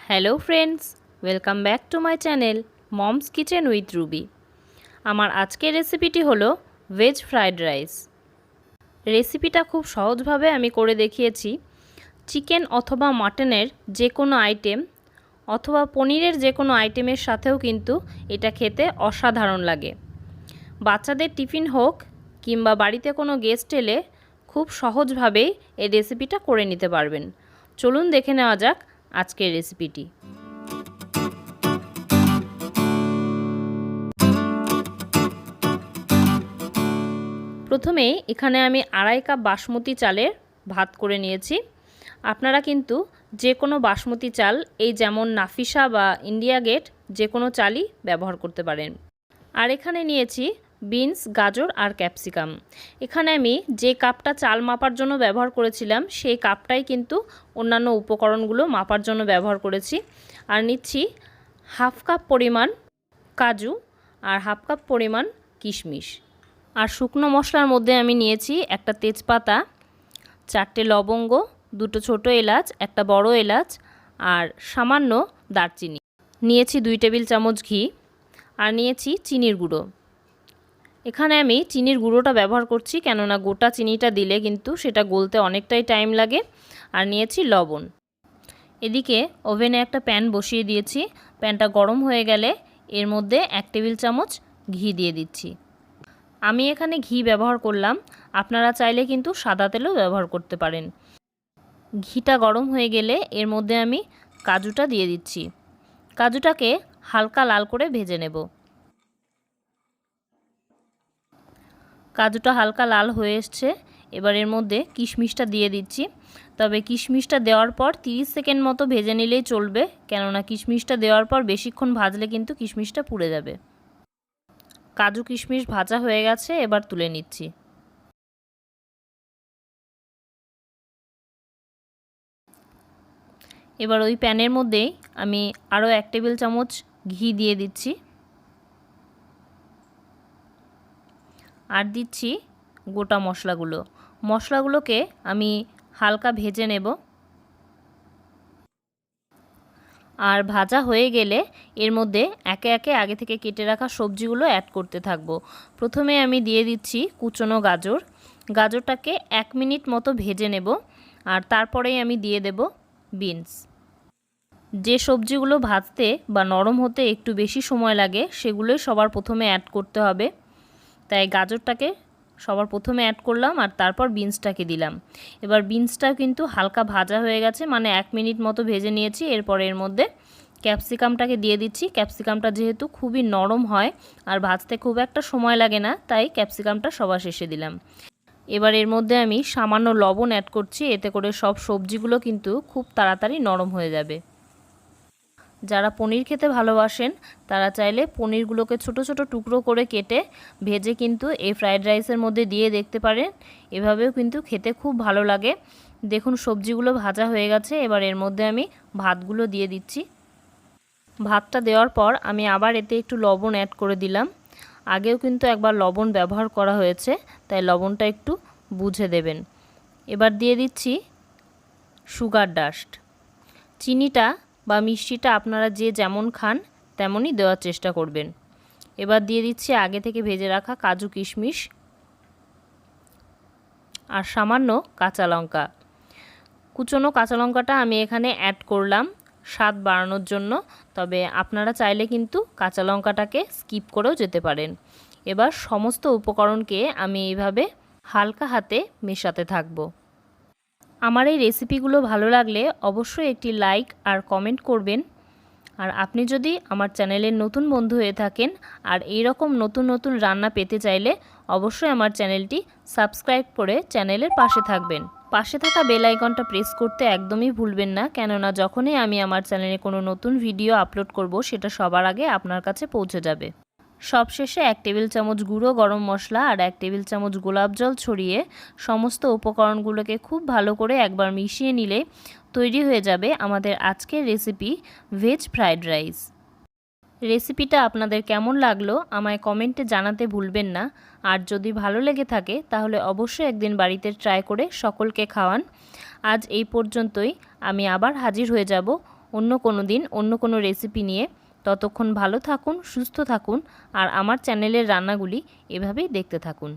Hello friends, welcome back to my channel moms kitchen with Ruby. আমার আজকের রেসিপিটি হলো ভেজ ফ্রাইড রাইস। রেসিপিটা খুব সহজভাবে আমি করে দেখিয়েছি। চিকেন অথবা মাটনের যে কোনো আইটেম অথবা পনিরের যে কোনো আইটেমের সাথেও কিন্তু এটা খেতে অসাধারণ লাগে। বাচ্চাদের টিফিন হোক কিংবা বাড়িতে কোনো গেস্ট এলে খুব সহজভাবেই এই রেসিপিটা করে নিতে পারবেন। চলুন দেখে নেওয়া যাক আজকের রেসিপিটি। প্রথমে এখানে আমি 2.5 কাপ বাসমতি চালের ভাত করে নিয়েছি। আপনারা কিন্তু যে কোনো বাসমতি চাল, এই যেমন নাফিসা বা ইন্ডিয়া গেট, যে কোনো চালই ব্যবহার করতে পারেন। আর এখানে নিয়েছি বিনস, গাজর আর ক্যাপসিকাম। এখানে আমি যে কাপটা চাল মাপার জন্য ব্যবহার করেছিলাম সেই কাপটাই কিন্তু অন্যান্য উপকরণগুলো মাপার জন্য ব্যবহার করেছি। আর নিচ্ছি 1/2 কাপ পরিমাণ কাজু আর 1/2 কাপ পরিমাণ কিশমিশ। আর শুকনো মশলার মধ্যে আমি নিয়েছি একটা তেজপাতা, 4টে লবঙ্গ, 2টো ছোটো এলাচ, একটা বড় এলাচ আর সামান্য দারচিনি। নিয়েছি 2 টেবিল চামচ ঘি আর নিয়েছি চিনির গুঁড়ো। এখানে আমি চিনির গুঁড়োটা ব্যবহার করছি, কেননা গোটা চিনিটা দিলে কিন্তু সেটা গলতে অনেকটাই টাইম লাগে। আর নিয়েছি লবণ। এদিকে ওভেনে একটা প্যান বসিয়ে দিয়েছি। প্যানটা গরম হয়ে গেলে এর মধ্যে 1 টেবিল চামচ ঘি দিয়ে দিচ্ছি। আমি এখানে ঘি ব্যবহার করলাম, আপনারা চাইলে কিন্তু সাদা তেলও ব্যবহার করতে পারেন। ঘিটা গরম হয়ে গেলে এর মধ্যে আমি কাজুটা দিয়ে দিচ্ছি। কাজুটাকে হালকা লাল করে ভেজে নেব। কাজুটা হালকা লাল হয়ে এসছে, এবার এর মধ্যে কিশমিশটা দিয়ে দিচ্ছি। তবে কিশমিশটা দেওয়ার পর 30 সেকেন্ড মতো ভেজে নিলেই চলবে, কেননা কিশমিশটা দেওয়ার পর বেশিক্ষণ ভাজলে কিন্তু কিশমিশটা পুড়ে যাবে। কাজু কিশমিশ ভাজা হয়ে গেছে, এবার তুলে নিচ্ছি। এবার ওই প্যানের মধ্যেই আমি আরও 1 টেবিল চামচ ঘি দিয়ে দিচ্ছি। আর দিচ্ছি গোটা মশলাগুলো। মশলাগুলোকে আমি হালকা ভেজে নেব। আর ভাজা হয়ে গেলে এর মধ্যে একে একে আগে থেকে কেটে রাখা সবজিগুলো অ্যাড করতে থাকব। প্রথমে আমি দিয়ে দিচ্ছি কুচনো গাজর। গাজরটাকে 1 মিনিট মতো ভেজে নেব। আর তারপরেই আমি দিয়ে দেব বিনস। যে সবজিগুলো ভাজতে বা নরম হতে একটু বেশি সময় লাগে সেগুলোই সবার প্রথমে অ্যাড করতে হবে। তাই গাজরটাকে সবার প্রথমে অ্যাড করলাম আর তারপর বিনসটাকে দিলাম। এবার বিনসটাও কিন্তু হালকা ভাজা হয়ে গেছে, মানে 1 মিনিট মতো ভেজে নিয়েছি। এরপর এর মধ্যে ক্যাপসিকামটাকে দিয়ে দিচ্ছি। ক্যাপসিকামটা যেহেতু খুবই নরম হয় আর ভাজতে খুব একটা সময় লাগে না, তাই ক্যাপসিকামটা সবার শেষে দিলাম। এবার এর মধ্যে আমি সামান্য লবণ অ্যাড করছি, এতে করে সব সবজিগুলো কিন্তু খুব তাড়াতাড়ি নরম হয়ে যাবে। যারা পনির খেতে ভালোবাসেন তারা চাইলে পনিরগুলোকে ছোট ছোট টুকরো করে কেটে ভেজে কিন্তু এই ফ্রাইড রাইসের মধ্যে দিয়ে দেখতে পারেন। এভাবেও কিন্তু খেতে খুব ভালো লাগে। দেখুন সবজিগুলো ভাজা হয়ে গেছে। এবার এর মধ্যে আমি ভাতগুলো দিয়ে দিচ্ছি। ভাতটা দেওয়ার পর আমি আবার এতে একটু লবণ অ্যাড করে দিলাম। আগেও কিন্তু একবার লবণ ব্যবহার করা হয়েছে, তাই লবণটা একটু বুঝে দেবেন। এবার দিয়ে দিচ্ছি সুগার ডাস্ট। চিনিটা বা মিষ্টিটা আপনারা যে যেমন খান তেমনই দেওয়ার চেষ্টা করবেন। এবার দিয়ে দিচ্ছি আগে থেকে ভেজে রাখা কাজু কিশমিশ আর সামান্য কাঁচা লঙ্কা। কুচনো কাঁচা লঙ্কাটা আমি এখানে অ্যাড করলাম স্বাদ বাড়ানোর জন্য, তবে আপনারা চাইলে কিন্তু কাঁচা লঙ্কাটাকে স্কিপ করেও যেতে পারেন। এবার সমস্ত উপকরণকে আমি এইভাবে হালকা হাতে মেশাতে থাকব। আমার এই রেসিপিগুলো ভালো লাগলে অবশ্যই একটি লাইক আর কমেন্ট করবেন। আর আপনি যদি আমার চ্যানেলের নতুন বন্ধু হয়ে থাকেন আর এই রকম নতুন নতুন রান্না পেতে চাইলে অবশ্যই আমার চ্যানেলটি সাবস্ক্রাইব করে চ্যানেলের পাশে থাকবেন। পাশে থাকা বেল আইকনটা প্রেস করতে একদমই ভুলবেন না, কেননা যখনই আমি আমার চ্যানেলে কোনো নতুন ভিডিও আপলোড করব সেটা সবার আগে আপনার কাছে পৌঁছে যাবে। সবশেষে 1 টেবিল চামচ গুঁড়ো গরম মশলা আর 1 টেবিল চামচ গোলাপ জল ছড়িয়ে সমস্ত উপকরণগুলোকে খুব ভালো করে একবার মিশিয়ে নিলে তৈরি হয়ে যাবে আমাদের আজকের রেসিপি ভেজ ফ্রাইড রাইস। রেসিপিটা আপনাদের কেমন লাগলো আমায় কমেন্টে জানাতে ভুলবেন না। আর যদি ভালো লেগে থাকে তাহলে অবশ্যই একদিন বাড়িতে ট্রাই করে সকলকে খাওয়ান। আজ এই পর্যন্তই। আমি আবার হাজির হয়ে যাব অন্য কোনো দিন অন্য কোনো রেসিপি নিয়ে। ততক্ষণ ভালো থাকুন, সুস্থ থাকুন আর আমার চ্যানেলের রান্নাগুলি এভাবেই দেখতে থাকুন।